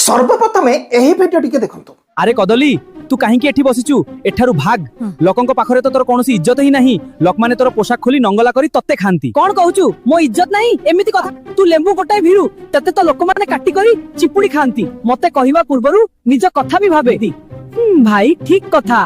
सर्वप्रथमे एही भिडियो टिके देखंतु। अरे कदली तू कहीं एठी बसिचु एठारु भाग लोकंक पाखरे तो तोर कोनोसी इज्जत ही नहीं लोक माने तोर पोशाक खोली नंगला करी तत्ते खांती कौन कहूचु मो इज्जत नहीं एमिति कथा तू लेंबू गोटाए भिरु तते तो लोक माने काटी करी चिपुड़ी खांती मते कहिबा पूर्वरु निज कथा भी भाबे भाई ठीक कथा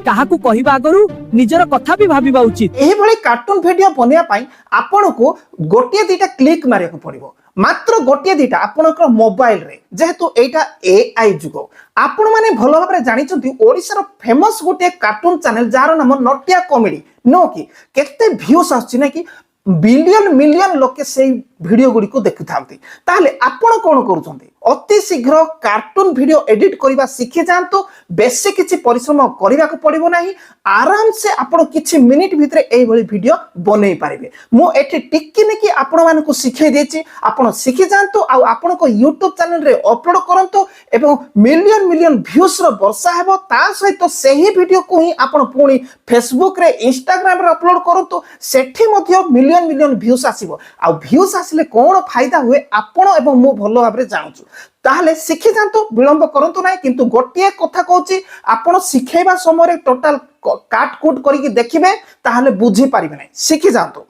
काहाकू कहिबा आगरु निजर कथा भी भाबिबा उचित। एही भली कार्टून वीडियो बनिया पई आपनको गोटिए दिटा क्लिक मारिया पड़िबो मात्र गोटिए दिटा आपनकर मोबाइल रे जेहेतु एटा एआई जुगो आपण माने भलो भाबरे जानि छथि ओडिसा रो फेमस गोटिए कार्टून चैनल जार नाम नटिया कॉमेडी नो कि केते व्यूज आछि ना कि बिलियन मिलियन लोके से वीडियो गुडी को देखि थांती ताले आपण कोन करूछंती अति शीघ्र कार्टून वीडियो एडिट करबा सिखि जानतो बेसी किछि परिश्रम करबा को पड़िबो नाही आराम से आपण किछि मिनिट भितरे एई भली वीडियो बनै पारिबे। मो एठी टिक्की ने कि आपण माने को सिखै देछि आपण सिखि जानतो आ आपण को YouTube चैनल रे अपलोड करंतो एवं मिलियन मिलियन व्यूज रो वर्षा हेबो ता सहित सेही वीडियो को ही आपण पुणी फेसबुक रे इंस्टाग्राम रे अपलोड करंतो सेठी मध्ये मिलियन मिलियन व्यूज आसीबो आ व्यूज आसले कोन फायदा हुए आपण एवं मो भलो भाबरे जानछु ताहले शिखि जानतो विलंब करंतु नाही किंतु गोटिए कथा कहूची आपण शिखेबा समय टोटल काट कूट करिक देखिबे ताहले बुझी पारिबे नाही शिखि जानतो।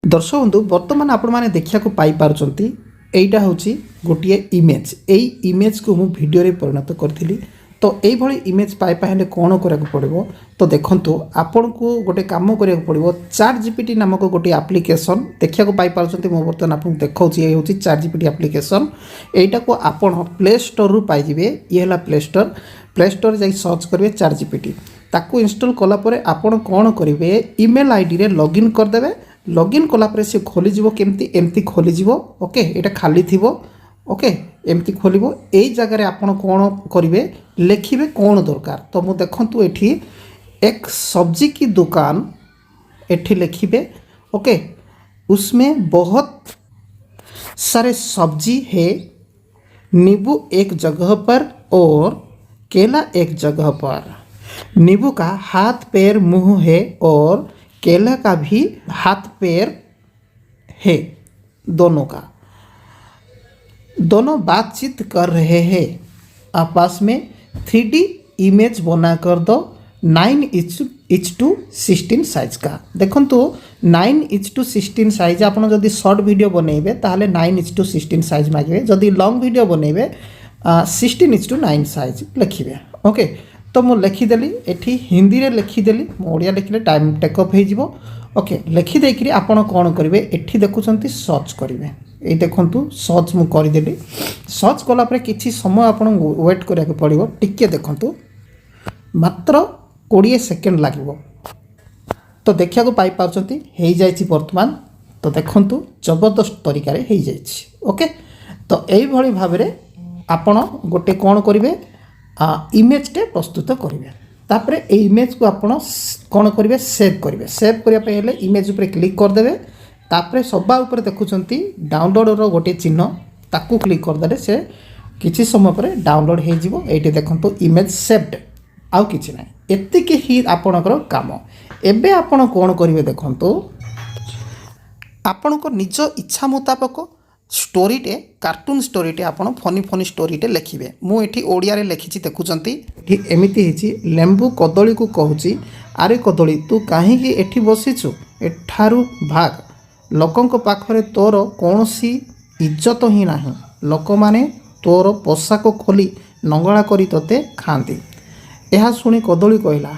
दर्शक बंधु वर्तमान आपण माने देखिया को पाई पारचंती एइटा होची गोटिए इमेज एई इमेज को मु वीडियो रे परिणत करथिली तो एई भली इमेज पाई पाहले कोन करा को पड़िबो तो देखंतु आपण को गोटे काम करिया को पड़िबो चैट जीपीटी नामक गोटे एप्लीकेशन देखिया को पाई पारचंती मो वर्तमान आपन देखौची ए होची चैट जीपीटी एप्लीकेशन एइटा को आपण प्ले स्टोर रु पाई जिवे ये हला प्ले स्टोर जाई सर्च करबे चैट जीपीटी ताकू इंस्टॉल कला परे आपण कोन करिवे ईमेल आईडी रे लॉगिन कर देबे लॉगिन कला परे से खोली जिवो केमती एमती खोली जिवो ओके एटा खाली थिवो ओके एमती खोलिबो एई जगह रे आपण कोन करिवे लिखिबे कोन दरकार तो मु देखंतु एठी एक सब्जी की दुकान एठी लिखिबे ओके उसमें बहुत सारे सब्जी है नींबू एक जगह पर और केला एक जगह पर नींबू का हाथ पैर मुंह है और केला का भी हाथ पैर है दोनों बातचीत कर रहे हैं आपस में 3D इमेज बना कर दो 9:16 साइज का देखो तो 9:16 साइज आपन जदि शॉर्ट वीडियो बनेबे ताहले 9:16 साइज मागे जदि लॉन्ग वीडियो बनेबे 16:9 साइज लिखिबे ओके तो मु लिखिदेली एठी हिंदी रे लिखिदेली मु ओडिया लिखले टाइम टेकअप हो जिवो ओके लिखि देकरी आपण कोन करिवे एठी देखुचंती सर्च करिवे ए देखंतु सर्च मु करि देली सर्च कला पर किछि समय आपण वेट करिया के पड़िबो टिके देखंतु मात्र 20 सेकेंड लागिबो तो देखिया को पाई पाउचंती हेई जायछि वर्तमान तो देखंतु जबरदस्त तरीका रे हेई जायछि ओके तो एई भली भाबरे आपण गोटे कोन करिवे इमेज टे प्रस्तुत करिवे तापरे ए इमेज को आपण कोन करिवे सेव करिया पे हेले इमेज ऊपर क्लिक कर देबे तापरे सबा ऊपर देखुचंती डाउनलोड रो गोटे चिन्ह ताकू क्लिक कर देले से किछि समय पर डाउनलोड हे जिवो एठी देखंतु इमेज सेव्ड आउ किछि नै एतिके ही आपणकर काम एबे आपण कोन करिवे देखंतु आपणको निज इच्छा मुताबिक स्टोरीटे कार्टून स्टोरीटे आपण फनी स्टोरीटे लिखिबे मु एठी ओडिया रे लिखिछि देखुचंती एमिति हिछि लेंबू कदली को कहूछि अरे कदली तू काहे कि एठी बसिछु एठारु भाग लोकंक पाखरे तोर कोनोसी इज्जत ही नाही लोक माने तोर पोशाक खोली नंगला करी तते खांती एहा सुनी कदली कहला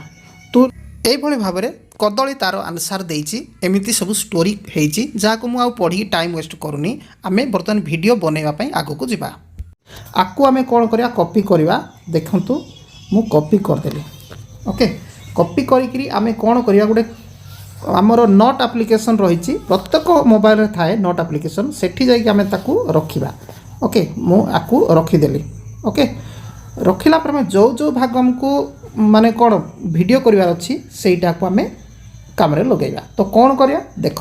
तू एई भली भाबरे कदली तार आंसर देइछि एमिति सब स्टोरी हेइछि जाको मु आ पढ़ी टाइम वेस्ट करूनी आमे बर्तमान वीडियो बनेवा पई आगो को जिबा आकु आमे कोन करिया कॉपी करिवा देखंतु मु कॉपी कर देली ओके कॉपी करी करी आमे कोन करिया गुडे हमर नोट एप्लीकेशन रहिछि प्रत्येक मोबाइल रे थाए नोट एप्लीकेशन सेठी जाई कि आमे ताकू रखिबा ओके मु आकु रखी देली ओके रखिला पर में जो भाग हमको माने कोन वीडियो करिवार अछि सेटा को आमे काम रे लगेगा तो कौन करिया देख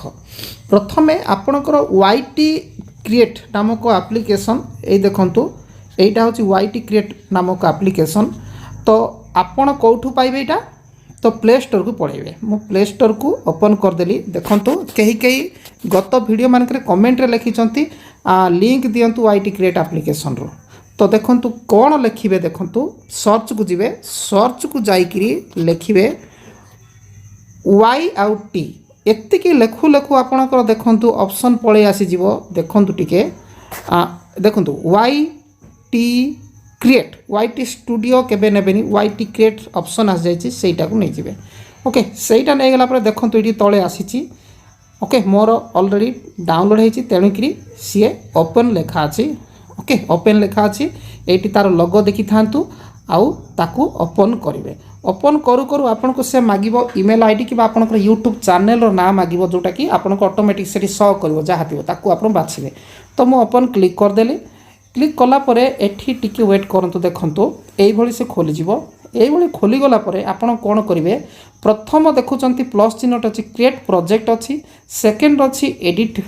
प्रथमे आपणकर वाईटी क्रिएट नामक एप्लीकेशन ए देखंतु एटा होची वाईटी क्रिएट नामक एप्लीकेशन तो आपण कोठू पाइबे एटा तो प्ले स्टोर को पळेबे मु प्ले स्टोर को ओपन कर देली देखंतु कहीं गत वीडियो मानकरे कमेंट रे लिखिचंती लिंक दियंतु वाईटी क्रिएट एप्लीकेशन रो तो देखंतु कौन लिखिबे देखंतु सर्च को जिवे सर्च को जाइकिरी लिखिबे वाई आउ टी एतिकी लेखु लेखु आपणकर देखंतु ऑप्शन पळे आसी जीवो देखंतु टिके देखंतु Y T create Y T studio केबे नेबेनी वाई टी क्रिएट ऑप्शन आस जाइछि सेटा को नै जिवे ओके सेटा नै गेला पर देखंतु एटी तळे आसीछि ओके मोर ऑलरेडी डाउनलोड होईछि तेणुकरी सीए ओपन लेखा अछि ओके ओपन लेखा अछि एटी तार लोगो देखि थांतु आउ ताकू ओपन करिवे ओपन करू करू आपनको से मागिबो ईमेल आईडी कि आपनकर यूट्यूब चैनल रो नाम मागिबो जोटा कि आपनको ऑटोमेटिक सेठी शो करबो जहा थिबो ताकू आपन बाछिबे तो मु ओपन क्लिक कर देली क्लिक कला परे एठी टिके वेट करंतु देखंतु एई भली से खोली जिवो एई भली खोली गला परे आपन कोन करिवे प्रथम देखुचंती प्लस चिन्हट अछि क्रिएट प्रोजेक्ट अछि सेकंड अछि एडिट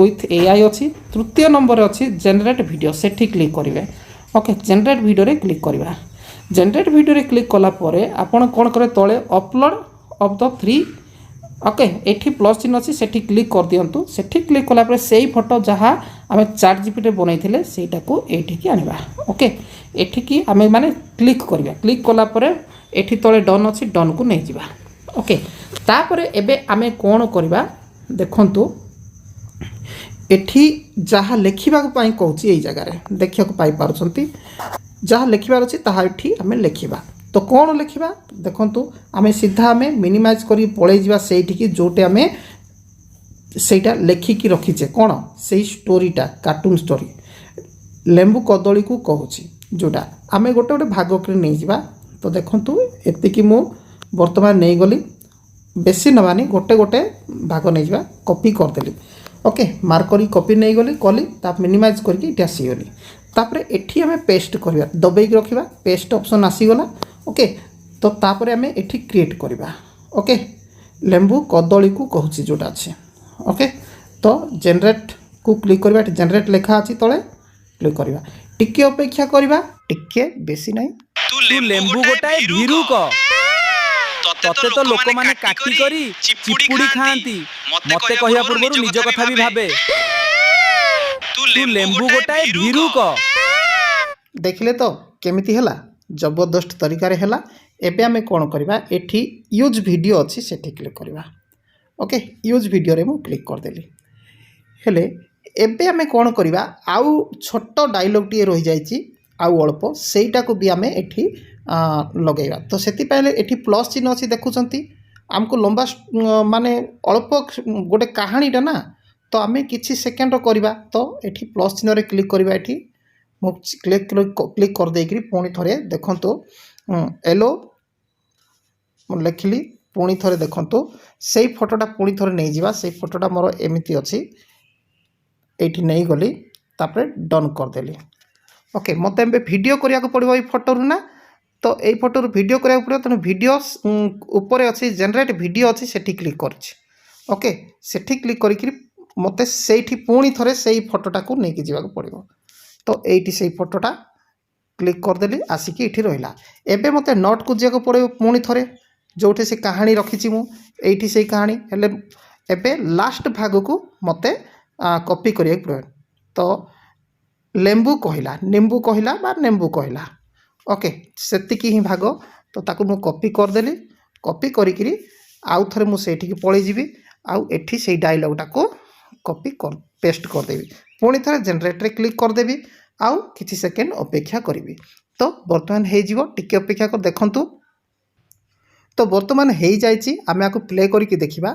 विथ एआई अछि तृतीय नंबर अछि जनरेट वीडियो सेठी क्लिक करिवे ओके जनरेट वीडियो रे क्लिक करबा जनरेट वीडियो रे क्लिक कला परे आपन कोन करे तळे अपलोड ऑफ द 3 ओके एठी प्लस चिन्ह अछि सेठी क्लिक कर दियंतु सेठी क्लिक कला परे सेही फोटो जहा आमे चैट जीपीटी बनैथिले सेटा को एठी की आनिबा ओके एठी की आमे माने क्लिक करबा क्लिक कला परे एठी तळे डन अछि डन को नै जिबा ओके तापरे एबे आमे कोन करबा देखंतु एठी जहा लेखिबा को पई कहूची एई जगह रे देखिया को पाई पारुछंती जहा लेखिबार अछि ताहा एठी आमे लेखिबा तो कौन लिखा देखु आम सीधा आम मिनिमाइज कर पलि जा से जोटे आम सेटा लेखिकी रखीचे कौन से स्टोरीटा कार्टून स्टोरी लेंबू कदली को कहूँ जोटा आम गोटे गोटे भाग कर नहीं जा तो देखु एतिकी मु बर्तमान नहीं गली बेसी नबानी गोटे गोटे भाग नहीं जा कॉपी करदेली ओके मार्करी कॉपी नहीं गली कली मिनिमाइज करके आसीगली तापर एठी आम पेस्ट करवा दबेक रखा पेस्ट ऑप्शन आसीगला ओके तो तापर आम एठी क्रिएट करवा ओके लेंबू कदली को कहूँ जोटा अच्छे ओके तो जनरेट को क्लिक करवा जनरेट लेखा अच्छी तले क्लिक करवा टिके अपेक्षा करवा टिके बेसी नहीं तू लेंबू गोटाए भीरू क तते तो लोक माने काटी करी चिपुड़ी खांती मते कहिया पूर्वरु निज कथा भी भाबे तू लेंबू गोटाए भीरू क देखिले तो केमिति हला जबरदस्त तरीका रे हला एबे आमे कोन करबा एठी यूज वीडियो अछि सेठी क्लिक करबा ओके यूज वीडियो रे मु क्लिक कर देली हेले एबे आमे कोन करबा आउ छोटो डायलॉग टी रहि जाईची आउ अल्प सेटा को भी आमे एठी लगेगा तो सेति पहले एठी प्लस चिन्ह अछि देखुचंती हमको लंबा माने अल्प गोटे कहानीटा ना तो आमे किछि सेकेंड करबा तो एठी प्लस चिन्ह रे क्लिक करबा एठी मु क्लिक कर देकरी पुणी थरे देखंतु एलो मु लिखली पुणी थरे देखंतु सेही फोटोटा पुणी थरे नहीं जिबा सेही फोटोटा मोर एमिति अछि एठी नहीं गली तापर डन कर देली ओके मते एबे वीडियो करिया को पड़िबो ए फोटो रु ना तो ए फोटो रु वीडियो करिया को पड़िबो तने वीडियो ऊपर अछि जनरेट वीडियो अछि सेठी क्लिक करछि ओके सेठी क्लिक करिकरी मते सेठी पुणी थरे सेही फोटोटा को नेकी जिबा को पड़िबो तो एठी सेही फोटोटा क्लिक कर देली आसिकी एठी रहिला एबे मते नोट को जिया को पड़िबो पुणी थरे जोठे से कहानी रखिछि मु एठी सेही कहानी हेले एबे लास्ट भाग को मते कॉपी करिया पड़िबो तो लेंबू कहला नींबू कहला बा नेंबू कहला ओके सेतिकी ही भाग तो ताकू मु कॉपी कर देली कॉपी करिकरी आउ थरे मु सेठी की पळै जिबी आउ एठी सेही डायलॉगटा को कॉपी कर पेस्ट कर देबी पुणी थरे जनरेट रे क्लिक कर देबी आउ किछि सेकेंड अपेक्षा करिवि तो वर्तमान हे जीवो टिके अपेक्षा कर देखंतु तो वर्तमान हे जाईची आमे आको प्ले करके देखिबा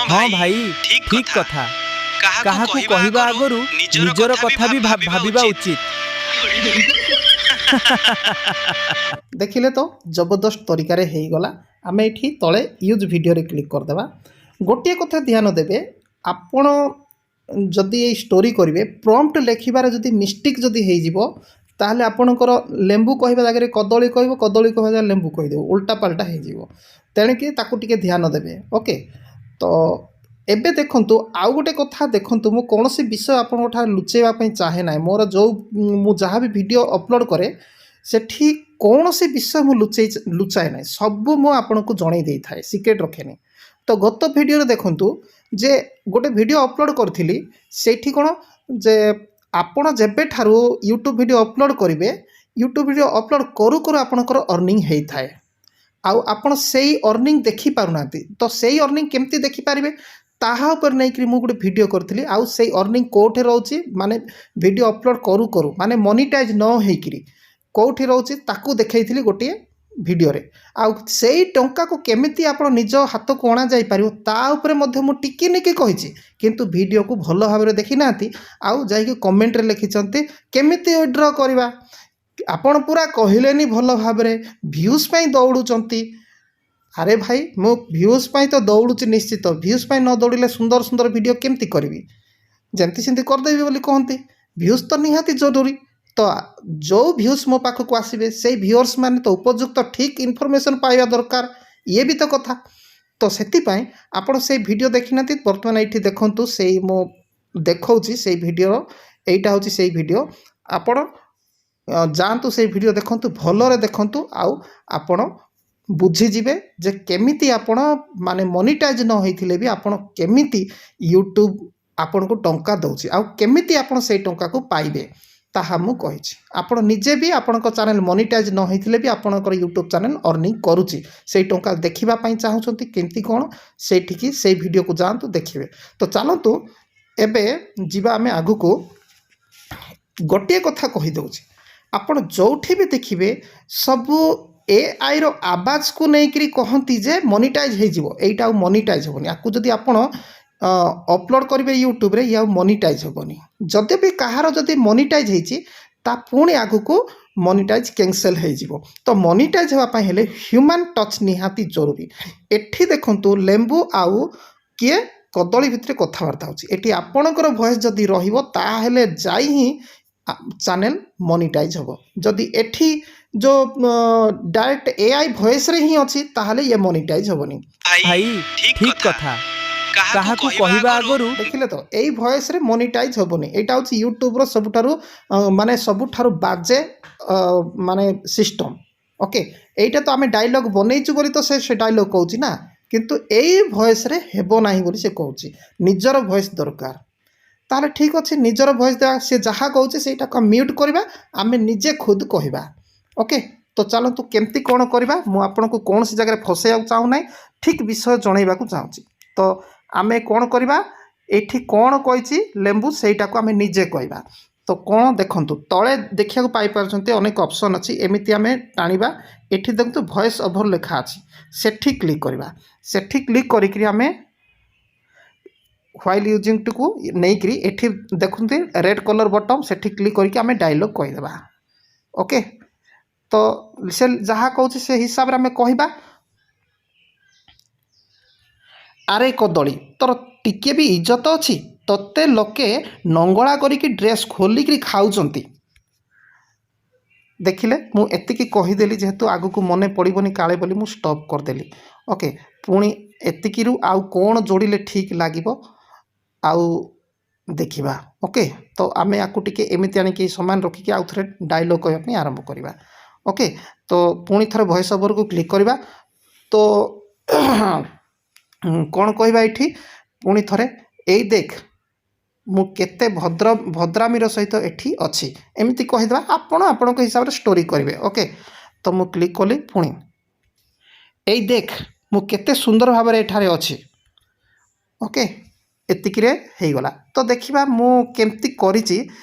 हां भाई ठीक कथा काहा को कहिबा आगरु निजर कथा भी भाबिबा उचित देखिले तो जबरदस्त तरीका रे हेई गला आमे एठी तळे यूज वीडियो रे क्लिक कर देबा गोटे कथा ध्यान देबे आपण जदि ए स्टोरी करिवे प्रॉम्प्ट लेखिबार जदि मिस्टेक जदि हेई जिवो ताहले आपणकर लेंबू कहबा जागे कदली कहबो कदली कहबा जागे लेंबू कहि देबो उल्टा पाल्टा हेई जिवो तेणे कि ताकू टिके ध्यान देबे ओके तो एबे देखंतु आउ गोटे कथा देखंतु मु कोनोसी विषय आपन कोठा लुचेबा पई चाहे ना मोर जो मु जहा भी वीडियो अपलोड करे सेठी कोनोसी विषय मु लुचाए ना सब मु आपन को जणै देई थाए सीक्रेट रखेनी तो गत वीडियो रे देखंतु ଯେ ଗୋଟେ ଭିଡ଼ିଓ ଅପଲୋଡ଼ କରିଥିଲି ସେଇଠି କ'ଣ ଯେ ଆପଣ ଯେବେଠାରୁ ୟୁଟ୍ୟୁବ୍ ଭିଡ଼ିଓ ଅପଲୋଡ଼ କରିବେ ୟୁଟ୍ୟୁବ୍ ଭିଡ଼ିଓ ଅପଲୋଡ଼ କରୁ କରୁ ଆପଣଙ୍କର ଅର୍ଣ୍ଣିଂ ହେଇଥାଏ ଆଉ ଆପଣ ସେଇ ଅର୍ଣ୍ଣିଂ ଦେଖିପାରୁନାହାନ୍ତି ତ ସେଇ ଅର୍ଣ୍ଣିଂ କେମିତି ଦେଖିପାରିବେ ତାହା ଉପରେ ନେଇକରି ମୁଁ ଗୋଟେ ଭିଡ଼ିଓ କରିଥିଲି ଆଉ ସେଇ ଅର୍ଣ୍ଣିଂ କେଉଁଠି ରହୁଛି ମାନେ ଭିଡ଼ିଓ ଅପଲୋଡ଼ କରୁ କରୁ ମାନେ ମନିଟାଇଜ୍ ନ ହେଇକିରି କେଉଁଠି ରହୁଛି ତାକୁ ଦେଖେଇଥିଲି ଗୋଟିଏ ଭିଡ଼ିଓରେ ଆଉ ସେଇ ଟଙ୍କାକୁ କେମିତି ଆପଣ ନିଜ ହାତକୁ ଅଣାଯାଇପାରିବ ତା ଉପରେ ମଧ୍ୟ ମୁଁ ଟିକି ନିକି କହିଛି କିନ୍ତୁ ଭିଡ଼ିଓକୁ ଭଲ ଭାବରେ ଦେଖିନାହାନ୍ତି ଆଉ ଯାଇକି କମେଣ୍ଟରେ ଲେଖିଛନ୍ତି କେମିତି ୱିଡ୍ର କରିବା ଆପଣ ପୁରା କହିଲେନି ଭଲ ଭାବରେ ଭ୍ୟୁଜ୍ ପାଇଁ ଦୌଡ଼ୁଛନ୍ତି ଆରେ ଭାଇ ମୁଁ ଭ୍ୟୁଜ୍ ପାଇଁ ତ ଦୌଡ଼ୁଛି ନିଶ୍ଚିତ ଭ୍ୟୁଜ୍ ପାଇଁ ନ ଦୌଡ଼ିଲେ ସୁନ୍ଦର ସୁନ୍ଦର ଭିଡ଼ିଓ କେମିତି କରିବି ଯେମିତି ସେମିତି କରିଦେବି ବୋଲି କହନ୍ତି ଭ୍ୟୁଜ୍ ତ ନିହାତି ଜରୁରୀ ତ ଯେଉଁ ଭ୍ୟୁଜ୍ ମୋ ପାଖକୁ ଆସିବେ ସେଇ ଭ୍ୟୁଅର୍ସ ମାନେ ତ ଉପଯୁକ୍ତ ଠିକ୍ ଇନଫର୍ମେସନ୍ ପାଇବା ଦରକାର ଇଏ ବି ତ କଥା ତ ସେଥିପାଇଁ ଆପଣ ସେଇ ଭିଡ଼ିଓ ଦେଖିନାହାନ୍ତି ବର୍ତ୍ତମାନ ଏଇଠି ଦେଖନ୍ତୁ ସେଇ ମୁଁ ଦେଖାଉଛି ସେଇ ଭିଡ଼ିଓ ଏଇଟା ହେଉଛି ସେଇ ଭିଡ଼ିଓ ଆପଣ ଯାଆନ୍ତୁ ସେଇ ଭିଡ଼ିଓ ଦେଖନ୍ତୁ ଭଲରେ ଦେଖନ୍ତୁ ଆଉ ଆପଣ ବୁଝିଯିବେ ଯେ କେମିତି ଆପଣ ମାନେ ମନିଟାଇଜ୍ ନ ହେଇଥିଲେ ବି ଆପଣ କେମିତି ୟୁଟ୍ୟୁବ୍ ଆପଣଙ୍କୁ ଟଙ୍କା ଦେଉଛି ଆଉ କେମିତି ଆପଣ ସେଇ ଟଙ୍କାକୁ ପାଇବେ ତାହା ମୁଁ କହିଛି ଆପଣ ନିଜେ ବି ଆପଣଙ୍କ ଚ୍ୟାନେଲ୍ ମନିଟାଇଜ୍ ନ ହେଇଥିଲେ ବି ଆପଣଙ୍କର ୟୁଟ୍ୟୁବ୍ ଚ୍ୟାନେଲ୍ ଅର୍ଣ୍ଣିଂ କରୁଛି ସେଇ ଟଙ୍କା ଦେଖିବା ପାଇଁ ଚାହୁଁଛନ୍ତି କେମିତି କ'ଣ ସେଇଠିକି ସେଇ ଭିଡ଼ିଓକୁ ଯାଆନ୍ତୁ ଦେଖିବେ ତ ଚାଲନ୍ତୁ ଏବେ ଯିବା ଆମେ ଆଗକୁ ଗୋଟିଏ କଥା କହିଦେଉଛି ଆପଣ ଯେଉଁଠି ବି ଦେଖିବେ ସବୁ ଏଆଇର ଆବାଜକୁ ନେଇକରି କହନ୍ତି ଯେ ମନିଟାଇଜ୍ ହେଇଯିବ ଏଇଟା ଆଉ ମନିଟାଇଜ୍ ହେବନି ଆକୁ ଯଦି ଆପଣ ଅପଲୋଡ଼ କରିବେ ୟୁଟ୍ୟୁବରେ ଇଏ ଆଉ ମନିଟାଇଜ୍ ହେବନି ଯଦି ବି କାହାର ଯଦି ମନିଟାଇଜ୍ ହେଇଛି ତା ପୁଣି ଆଗକୁ ମନିଟାଇଜ୍ କ୍ୟାନସେଲ୍ ହେଇଯିବ ତ ମନିଟାଇଜ୍ ହେବା ପାଇଁ ହେଲେ ହ୍ୟୁମାନ୍ ଟଚ୍ ନିହାତି ଜରୁରୀ ଏଠି ଦେଖନ୍ତୁ ଲେମ୍ବୁ ଆଉ କିଏ କଦଳୀ ଭିତରେ କଥାବାର୍ତ୍ତା ହେଉଛି ଏଠି ଆପଣଙ୍କର ଭଏସ୍ ଯଦି ରହିବ ତାହେଲେ ଯାଇ ହିଁ ଚ୍ୟାନେଲ୍ ମନିଟାଇଜ୍ ହେବ ଯଦି ଏଠି ଯେଉଁ ଡାଇରେକ୍ଟ ଏଆଇ ଭଏସ୍ରେ ହିଁ ଅଛି ତାହେଲେ ଇଏ ମନିଟାଇଜ୍ ହେବନି ଭାଇ ଠିକ କଥା କାହାକୁ କହିବା ଆଗରୁ ଦେଖିଲେ ତ ଏଇ ଭଏସ୍ରେ ମନିଟାଇଜ୍ ହେବନି ଏଇଟା ହେଉଛି ୟୁଟ୍ୟୁବ୍ର ସବୁଠାରୁ ବାଜେ ମାନେ ସିଷ୍ଟମ୍ ଓକେ ଏଇଟା ତ ଆମେ ଡାଇଲଗ୍ ବନେଇଛୁ ବୋଲି ତ ସେ ଡାଇଲଗ୍ କହୁଛି ନା କିନ୍ତୁ ଏଇ ଭଏସ୍ରେ ହେବ ନାହିଁ ବୋଲି ସେ କହୁଛି ନିଜର ଭଏସ୍ ଦରକାର ତାହେଲେ ଠିକ୍ ଅଛି ନିଜର ଭଏସ୍ ଦେବା ସେ ଯାହା କହୁଛି ସେଇଟାକୁ ମ୍ୟୁଟ୍ କରିବା ଆମେ ନିଜେ ଖୁଦ କହିବା ଓକେ ତ ଚାଲନ୍ତୁ କେମିତି କ'ଣ କରିବା ମୁଁ ଆପଣଙ୍କୁ କୌଣସି ଜାଗାରେ ଫସାଇବାକୁ ଚାହୁଁନାହିଁ ଠିକ୍ ବିଷୟ ଜଣାଇବାକୁ ଚାହୁଁଛି ତ ଆମେ କ'ଣ କରିବା ଏଠି କ'ଣ କହିଛି ଲେମ୍ବୁ ସେଇଟାକୁ ଆମେ ନିଜେ କହିବା ତ କ'ଣ ଦେଖନ୍ତୁ ତଳେ ଦେଖିବାକୁ ପାଇପାରୁଛନ୍ତି ଅନେକ ଅପସନ୍ ଅଛି ଏମିତି ଆମେ ଟାଣିବା ଏଠି ଦେଖନ୍ତୁ ଭଏସ୍ ଓଭର୍ ଲେଖା ଅଛି ସେଠି କ୍ଲିକ୍ କରିବା ସେଠି କ୍ଲିକ୍ କରିକିରି ଆମେ ହ୍ୱାଇଲ୍ ୟୁଜିଂଟିକୁ ନେଇକରି ଏଠି ଦେଖନ୍ତି ରେଡ୍ କଲର୍ ବଟମ୍ ସେଠି କ୍ଲିକ୍ କରିକି ଆମେ ଡାଇଲଗ୍ କହିଦେବା ଓକେ ତ ସେ ଯାହା କହୁଛି ସେ ହିସାବରେ ଆମେ କହିବା ଆରେ କଦଳୀ ତୋର ଟିକେ ବି ଇଜ୍ଜତ ଅଛି ତୋତେ ଲୋକେ ନଙ୍ଗଳା କରିକି ଡ୍ରେସ୍ ଖୋଲିକିରି ଖାଉଛନ୍ତି ଦେଖିଲେ ମୁଁ ଏତିକି କହିଦେଲି ଯେହେତୁ ଆଗକୁ ମନେ ପଡ଼ିବନି କାଳେ ବୋଲି ମୁଁ ଷ୍ଟପ୍ କରିଦେଲି ଓକେ ପୁଣି ଏତିକିରୁ ଆଉ କ'ଣ ଯୋଡ଼ିଲେ ଠିକ୍ ଲାଗିବ ଆଉ ଦେଖିବା ଓକେ ତ ଆମେ ୟାକୁ ଟିକେ ଏମିତି ଆଣିକି ସମାନ ରଖିକି ଆଉ ଥରେ ଡାଇଲଗ୍ କହିବା ପାଇଁ ଆରମ୍ଭ କରିବା ଓକେ ତ ପୁଣି ଥରେ ଭଏସ୍ ଓଭର୍କୁ କ୍ଲିକ୍ କରିବା ତ କ'ଣ କହିବା ଏଠି ପୁଣି ଥରେ ଏଇ ଦେଖ ମୁଁ କେତେ ଭଦ୍ରାମୀର ସହିତ ଏଠି ଅଛି ଏମିତି କହିଦେବା ଆପଣ ଆପଣଙ୍କ ହିସାବରେ ଷ୍ଟୋରି କରିବେ ଓକେ ତ ମୁଁ କ୍ଲିକ୍ କଲି ପୁଣି ଏଇ ଦେଖ ମୁଁ କେତେ ସୁନ୍ଦର ଭାବରେ ଏଠାରେ ଅଛି ଓକେ ଏତିକିରେ ହେଇଗଲା ତ ଦେଖିବା ମୁଁ କେମିତି କରିଛି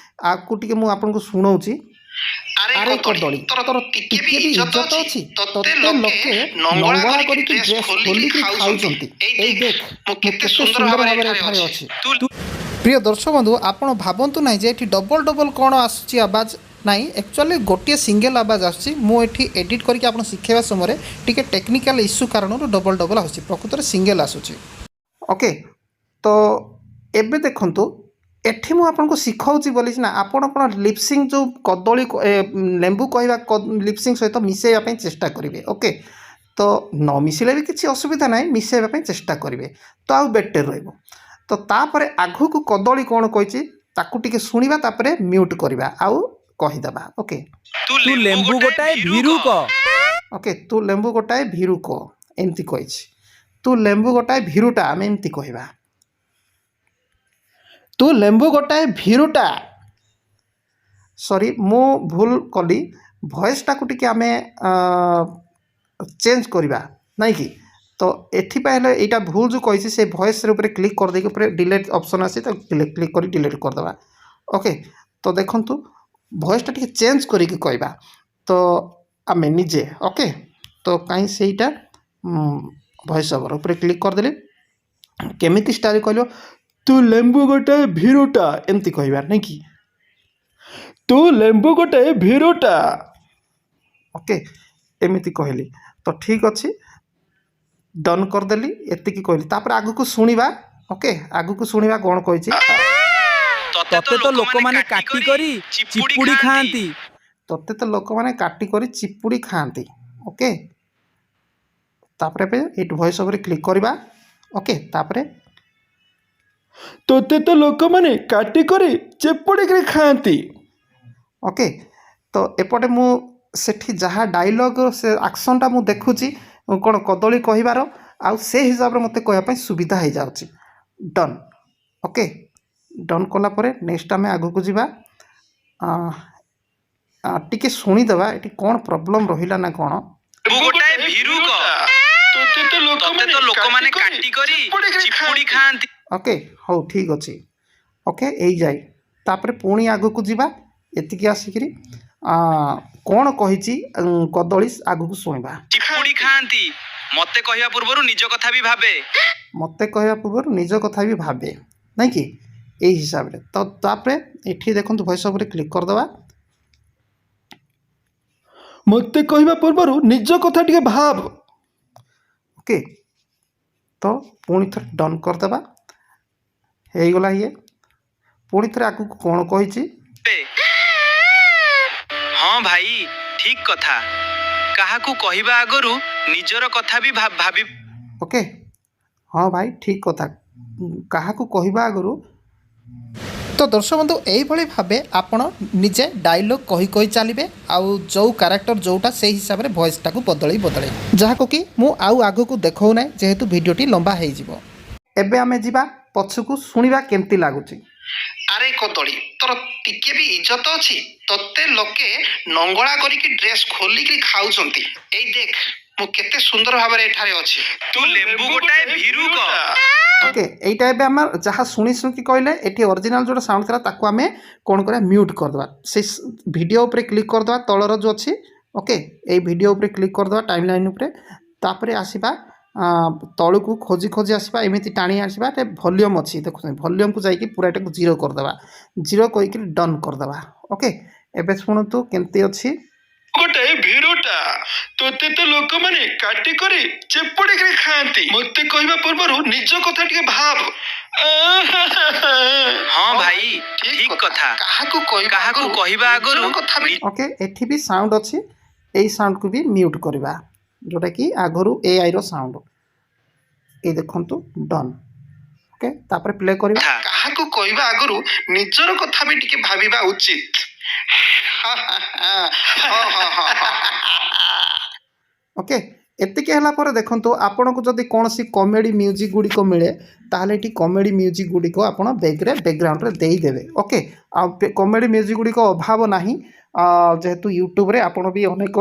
ଆକୁ ଟିକେ ମୁଁ ଆପଣଙ୍କୁ ଶୁଣାଉଛି ଆରେ କଦଳୀ ତୋର ଟିକେ ବି ଇଜ୍ଜତ ଅଛି ତୋତେ ଲୋକେ ନଙ୍ଗଳା କରିକି ଡ୍ରେସ୍ ଖୋଲିକି ଖାଉଛନ୍ତି ଏଇ ଦେଖ ମୁଁ କେତେ ସୁନ୍ଦର ଭାବରେ ଏଠାରେ ଅଛି ପ୍ରିୟ ଦର୍ଶକ ବନ୍ଧୁ ଆପଣ ଭାବନ୍ତୁ ନାହିଁ ଯେ ଏଠି ଡବଲ୍ କ'ଣ ଆସୁଛି ଆବାଜ ନାହିଁ ଆକ୍ଚୁଆଲି ଗୋଟିଏ ସିଙ୍ଗଲ୍ ଆବାଜ ଆସୁଛି ମୁଁ ଏଠି ଏଡ଼ିଟ୍ କରିକି ଆପଣ ଶିଖାଇବା ସମୟରେ ଟିକେ ଟେକ୍ନିକାଲ୍ ଇସ୍ୟୁ କାରଣରୁ ଡବଲ୍ ଆସୁଛି ପ୍ରକୃତରେ ସିଙ୍ଗଲ୍ ଆସୁଛି ଓକେ ତ ଏବେ ଦେଖନ୍ତୁ ଏଠି ମୁଁ ଆପଣଙ୍କୁ ଶିଖାଉଛି ବୋଲି ସିନା ଆପଣ କ'ଣ ଲିପସିଂ ଯେଉଁ କଦଳୀ ଲେମ୍ବୁ କହିବା ଲିପସିଂ ସହିତ ମିଶାଇବା ପାଇଁ ଚେଷ୍ଟା କରିବେ ଓକେ ତ ନ ମିଶିଲେ ବି କିଛି ଅସୁବିଧା ନାହିଁ ମିଶାଇବା ପାଇଁ ଚେଷ୍ଟା କରିବେ ତ ଆଉ ବେଟର୍ ରହିବ ତ ତାପରେ ଆଗକୁ କଦଳୀ କ'ଣ କହିଛି ତାକୁ ଟିକେ ଶୁଣିବା ତାପରେ ମ୍ୟୁଟ୍ କରିବା ଆଉ କହିଦେବା ଓକେ ତୁ ଲେମ୍ବୁ ଗୋଟାଏ ଭୀରୁକ ଓକେ ତୁ ଲେମ୍ବୁ ଗୋଟାଏ ଭୀରୁକ ଏମିତି କହିଛି ତୁ ଲେମ୍ବୁ ଗୋଟାଏ ଭୀରୁଟା ଆମେ ଏମିତି କହିବା ତୁ ଲେମ୍ବୁ ଗୋଟାଏ ଭୀରୁଟା। ସରି ମୁଁ ଭୁଲ କଲି, ଭଏସ୍ଟାକୁ ଟିକେ ଆମେ ଚେଞ୍ଜ କରିବା ନାଇଁ କି। ତ ଏଥିପାଇଁ ହେଲେ ଏଇଟା ଭୁଲ ଯେଉଁ କହିଛି ସେ ଭଏସ୍ର ଉପରେ କ୍ଲିକ୍ କରିଦେଇକି ଉପରେ ଡିଲେଟ୍ ଅପସନ୍ ଆସି ତାକୁ କ୍ଲିକ୍ କରି ଡିଲେଟ୍ କରିଦେବା। ଓକେ, ତ ଦେଖନ୍ତୁ ଭଏସ୍ଟା ଟିକେ ଚେଞ୍ଜ କରିକି କହିବା ତ ଆମେ ନିଜେ। ଓକେ, ତ କାହିଁ ସେଇଟା ଭଏସ୍ ଓଭର୍ ଉପରେ କ୍ଲିକ୍ କରିଦେଲି। କେମିତି ଷ୍ଟାଇଲ୍ କହିଲ, ତୁ ଲେମ୍ବୁ ଗୋଟାଏ ଭୀରୁଟା, ଏମିତି କହିବା ନାଇଁ କି, ତୁ ଲେମ୍ବୁ ଗୋଟାଏ ଭୀରୁଟା। ଓକେ, ଏମିତି କହିଲି ତ ଠିକ୍ ଅଛି, ଡନ୍ କରିଦେଲି, ଏତିକି କହିଲି। ତାପରେ ଆଗକୁ ଶୁଣିବା। ଓକେ, ଆଗକୁ ଶୁଣିବା କ'ଣ କହିଛି। ତତେ ତ ଲୋକମାନେ କାଟି କରି ଚିପୁଡ଼ି ଖାଆନ୍ତି। ତତେ ତ ଲୋକମାନେ କାଟି କରି ଚିପୁଡ଼ି ଖାଆନ୍ତି। ଓକେ, ତାପରେ ଏବେ ଏଇଠି ଭଏସ୍ ଓଭର୍ରେ କ୍ଲିକ୍ କରିବା। ଓକେ, ତାପରେ ତତେ ତ ଲୋକମାନେ କାଟି କରି ଚିପୁଡ଼ିକି ଖାଆନ୍ତି। ଓକେ, ତ ଏପଟେ ମୁଁ ସେଠି ଯାହା ଡାଇଲଗ୍ ସେ ଆକ୍ସନ୍ଟା ମୁଁ ଦେଖୁଛି କ'ଣ କଦଳୀ କହିବାର, ଆଉ ସେ ହିସାବରେ ମୋତେ କହିବା ପାଇଁ ସୁବିଧା ହେଇଯାଉଛି। ଡନ୍। ଓକେ, ଡନ୍ କଲା ପରେ ନେକ୍ସଟ ଆମେ ଆଗକୁ ଯିବା। ଟିକେ ଶୁଣିଦେବା ଏଠି କ'ଣ ପ୍ରୋବ୍ଲେମ୍ ରହିଲା ନା କ'ଣ। ଗୋଟାଏ ଭୀରୁକ, ତତେ ତ ଲୋକମାନେ କାଟି କରି ଚିପୁଡ଼ି ଖାଆନ୍ତି। ଓକେ, ହଉ ଠିକ୍ ଅଛି। ଓକେ, ଏଇ ଯାଏ। ତାପରେ ପୁଣି ଆଗକୁ ଯିବା। ଏତିକି ଆସିକିରି କ'ଣ କହିଛି କଦଳୀ ଆଗକୁ ଶୁଣିବା। ଚିପୁଡ଼ି ଖାଆନ୍ତି, ମତେ କହିବା ପୂର୍ବରୁ ନିଜ କଥା ବି ଭାବେ। ମୋତେ କହିବା ପୂର୍ବରୁ ନିଜ କଥା ବି ଭାବେ ନାଇଁ କି, ଏଇ ହିସାବରେ। ତ ତାପରେ ଏଠି ଦେଖନ୍ତୁ ଭଏସ୍ ଓଭର୍ରେ କ୍ଲିକ୍ କରିଦେବା। ମୋତେ କହିବା ପୂର୍ବରୁ ନିଜ କଥା ଟିକେ ଭାବ। ଓକେ, ତ ପୁଣି ଥରେ ଡନ୍ କରିଦେବା। ହେଇଗଲା ଇଏ। ପୁଣି ଥରେ ଆଗକୁ କ'ଣ କହିଛି। ହଁ ଭାଇ, ଠିକ୍ କଥା। କାହାକୁ କହିବା ଆଗରୁ ନିଜର କଥା ବି ଭାବି। ଓକେ, ହଁ ଭାଇ ଠିକ୍ କଥା, କାହାକୁ କହିବା ଆଗରୁ। ତ ଦର୍ଶକ ବନ୍ଧୁ ଏଇଭଳି ଭାବେ ଆପଣ ନିଜେ ଡାଇଲଗ୍ କହି କହି ଚାଲିବେ, ଆଉ ଯେଉଁ କ୍ୟାରେକ୍ଟର ଯେଉଁଟା ସେଇ ହିସାବରେ ଭଏସ୍ଟାକୁ ବଦଳେଇ ଯାହାକୁ କି ମୁଁ ଆଉ ଆଗକୁ ଦେଖାଉ ନାହିଁ ଯେହେତୁ ଭିଡ଼ିଓଟି ଲମ୍ବା ହେଇଯିବ। ଏବେ ଆମେ ଯିବା ପଛକୁ, ଶୁଣିବା କେମିତି ଲାଗୁଛି। ଆରେ କଦଳୀ, ତୋର ଟିକେ ବି ଇଜ୍ଜତ ଅଛି? ତତେ ଲୋକେ ନଙ୍ଗଳା କରିକି ଡ୍ରେସ୍ ଖୋଲିକି ଖାଉଛନ୍ତି। ଏଇ ଦେଖ ମୁଁ କେତେ ସୁନ୍ଦର ଭାବରେ ଏଠାରେ ଅଛି। ତୁ ଲେମ୍ବୁ ଗୋଟାଏ ଭୀରୁକ। ଓକେ, এইটা ଏବେ ଆମେ ଯାହା ଶୁଣିକି କହିଲେ ଏଠି ଅରିଜିନାଲ ଯେଉଁଟା ସାଉଣ୍ଡ ଥିଲା ତାକୁ ଆମେ କ'ଣ କରିବା, ମ୍ୟୁଟ୍ କରିଦେବା। ସେ ଭିଡ଼ିଓ ଉପରେ କ୍ଲିକ୍ କରିଦେବା, ତଳର ଯେଉଁ ଅଛି। ଓକେ, ଏଇ ଭିଡ଼ିଓ ଉପରେ କ୍ଲିକ୍ କରିଦେବା, ଟାଇମ୍ ଲାଇନ୍ ଉପରେ। ତାପରେ ଆସିବା ତଳକୁ ଖୋଜି ଖୋଜି ଆସିବା, ଏମିତି ଟାଣି ଆସିବା। ଏଠି ଭଲ୍ୟୁମ୍ ଅଛି ଦେଖୁଛନ୍ତି, ଭଲ୍ୟୁମ୍କୁ ଯାଇକି ପୁରା ଏଟାକୁ ଜିରୋ କରିଦେବା। ଜିରୋ କହିକି ଡନ୍ କରିଦେବା। ଓକେ, ଏବେ ଶୁଣନ୍ତୁ କେମିତି ଅଛି। ଗୋଟାଏ ଭୀରୁଟା, ତତେ ତ ଲୋକମାନେ କାଟି କରି ଚିପୁଡ଼ିକି ଖାଆନ୍ତି। ମୋତେ କହିବା ପୂର୍ବରୁ ନିଜ କଥା ଟିକେ ଭାବ। ହଁ ଭାଇ, ଠିକ୍ କଥା। କାହାକୁ କହିବା ଆଗରୁ ଓକେ, ଏଠି ବି ସାଉଣ୍ଡ ଅଛି, ଏଇ ସାଉଣ୍ଡକୁ ବି ମ୍ୟୁଟ୍ କରିବା, ଯେଉଁଟାକି ଆଗରୁ ଏଆଇର ସାଉଣ୍ଡ। ଏଇ ଦେଖନ୍ତୁ ଡନ୍। ଓକେ, ତାପରେ ପ୍ଲେ କରିବା। କାହାକୁ କହିବା ଆଗରୁ ନିଜର କଥା ବି ଟିକେ ଭାବିବା ଉଚିତ। ଓକେ, ଏତିକି ହେଲା ପରେ ଦେଖନ୍ତୁ ଆପଣଙ୍କୁ ଯଦି କୌଣସି କମେଡ଼ି ମ୍ୟୁଜିକ୍ ଗୁଡ଼ିକ ମିଳେ ତାହେଲେ ଏଠି କମେଡ଼ି ମ୍ୟୁଜିକ୍ ଗୁଡ଼ିକ ଆପଣ ବ୍ୟାକ୍ଗ୍ରାଉଣ୍ଡରେ ଦେଇଦେବେ। ଓକେ, ଆଉ କମେଡ଼ି ମ୍ୟୁଜିକ୍ ଗୁଡ଼ିକ ଅଭାବ ନାହିଁ, ଯେହେତୁ ୟୁଟ୍ୟୁବରେ ଆପଣ ବି ଅନେକ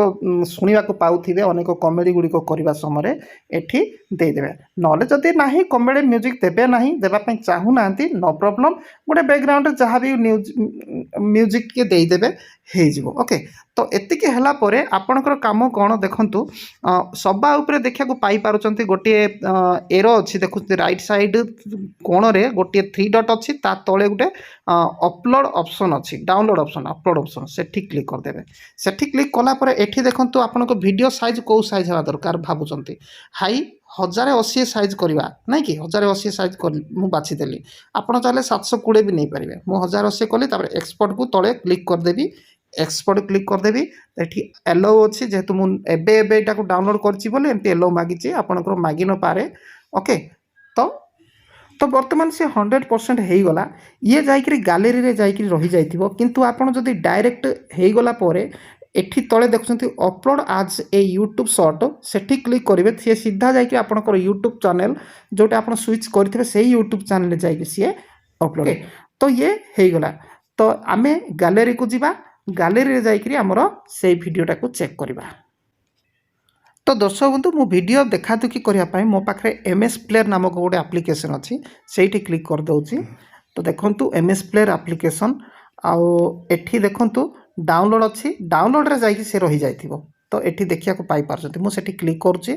ଶୁଣିବାକୁ ପାଉଥିବେ ଅନେକ କମେଡ଼ି ଗୁଡ଼ିକ କରିବା ସମୟରେ ଏଠି ଦେଇଦେବେ। ନହେଲେ ଯଦି ନାହିଁ କମେଡ଼ି ମ୍ୟୁଜିକ୍ ଦେବେ ନାହିଁ, ଦେବା ପାଇଁ ଚାହୁଁନାହାନ୍ତି, ନୋ ପ୍ରୋବ୍ଲେମ୍, ଗୋଟେ ବ୍ୟାକ୍ଗ୍ରାଉଣ୍ଡରେ ଯାହା ବି ମ୍ୟୁଜିକ୍ ଟିକେ ଦେଇଦେବେ, ହେଇଯିବ। ଓକେ, ତ ଏତିକି ହେଲା ପରେ ଆପଣଙ୍କର କାମ କ'ଣ ଦେଖନ୍ତୁ, ସବା ଉପରେ ଦେଖିବାକୁ ପାଇପାରୁଛନ୍ତି ଗୋଟିଏ ଏରୋ ଅଛି, ଦେଖୁଛନ୍ତି ରାଇଟ୍ ସାଇଡ଼୍ କୋଣରେ ଗୋଟିଏ 3 ଡଟ୍ ଅଛି, ତା ତଳେ ଗୋଟେ ଅପଲୋଡ଼ ଅପସନ୍ ଅଛି, ଡାଉନଲୋଡ଼ ଅପସନ୍, ଅପଲୋଡ଼ ଅପସନ୍, ସେଠି କ୍ଲିକ୍ କରିଦେବେ। ସେଠି କ୍ଲିକ୍ କଲା ପରେ ଏଠି ଦେଖନ୍ତୁ ଆପଣଙ୍କ ଭିଡ଼ିଓ ସାଇଜ୍ କେଉଁ ସାଇଜ୍ ହେବା ଦରକାର ଭାବୁଛନ୍ତି। ହାଇ 1080 ସାଇଜ୍ କରିବା ନାଇଁ କି, 1080 ସାଇଜ୍ ମୁଁ ବାଛିଦେଲି। ଆପଣ ଚାହିଁଲେ 720 ବି ନେଇପାରିବେ। ମୁଁ 1080 କଲି, ତାପରେ ଏକ୍ସପୋର୍ଟକୁ ତଳେ କ୍ଲିକ୍ କରିଦେବି, ଏକ୍ସପୋର୍ଟ କ୍ଲିକ୍ କରିଦେବି। ଏଠି ଏଲୋ ଅଛି, ଯେହେତୁ ମୁଁ ଏବେ ଏଟାକୁ ଡାଉନଲୋଡ଼ କରିଛି ବୋଲି ଏମିତି ଏଲୋ ମାଗିଛି, ଆପଣଙ୍କର ମାଗି ନପାରେ। ଓକେ, ତ ବର୍ତ୍ତମାନ ସେ 100% ହେଇଗଲା। ଇଏ ଯାଇକରି ଗ୍ୟାଲେରୀରେ ଯାଇକରି ରହିଯାଇଥିବ, କିନ୍ତୁ ଆପଣ ଯଦି ଡାଇରେକ୍ଟ ହେଇଗଲା ପରେ ଏଠି ତଳେ ଦେଖୁଛନ୍ତି ଅପଲୋଡ଼ ଆଜ୍ ଏ ୟୁଟ୍ୟୁବ୍ ସର୍ଟ, ସେଠି କ୍ଲିକ୍ କରିବେ, ସିଏ ସିଧା ଯାଇକି ଆପଣଙ୍କର ୟୁଟ୍ୟୁବ୍ ଚ୍ୟାନେଲ୍ ଯେଉଁଟା ଆପଣ ସୁଇଚ୍ କରିଥିବେ ସେଇ ୟୁଟ୍ୟୁବ୍ ଚ୍ୟାନେଲ୍ରେ ଯାଇକି ସିଏ ଅପଲୋଡ଼। तो ये ହେଇଗଲା। तो आमे गैलरी को जीवा गैलरी जाइकरी हमर से भिडियोटा को चेक करवा। तो दर्शक बंधु मु वीडियो देखा दुखी करने मो पाखे MS प्लेयर नामक गोटे आप्लिकेसन अच्छी से क्लिक कर दूची। तो देखंतु MS प्लेयर आप्लिकेसन आउ एठी देखंतु डाउनलोड अच्छी डाउनलोड रे जाइकी से रही जाइथिबो। तो एठी देखिया को पाई पारछंती मु सेठी क्लिक करूची।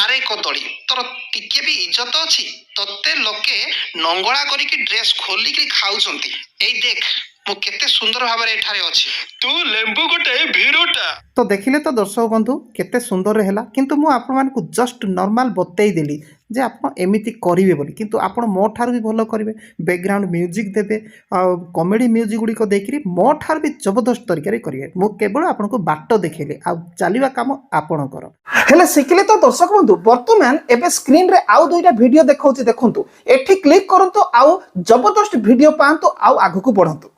अरे कदली तोर टिके भी इज्जत अछि तते लोके नंगळा करिकी ड्रेस खोलिकी खाउछंती। एई देख मु केते सुंदर भाबरे एठारे अछि तू लेंबू गोटे भीरुटा। तो देखिले तो दर्शक बंधु केते सुंदर रहेला किंतु मु आपण मानकु जस्ट नॉर्मल बतई देली जे आपण एमिति करिवे बोली किंतु आपण मो ठार भी भलो करिवे बैकग्राउंड म्यूजिक देबे कॉमेडी म्यूजिक गुडी को देखिरी मो ठार भी जबरदस्त तरीका रे करिवे। मु केवल आपण को बाटो देखैले आ चलीवा काम आपण कर हेले शिखिले तो दर्शक बंधु वर्तमान एबे स्क्रीन रे आउ दुईटा वीडियो देखौछि देखंतु एठी क्लिक करंतु आउ जबरदस्त वीडियो पांतु आउ आगु को बढ़ंतु।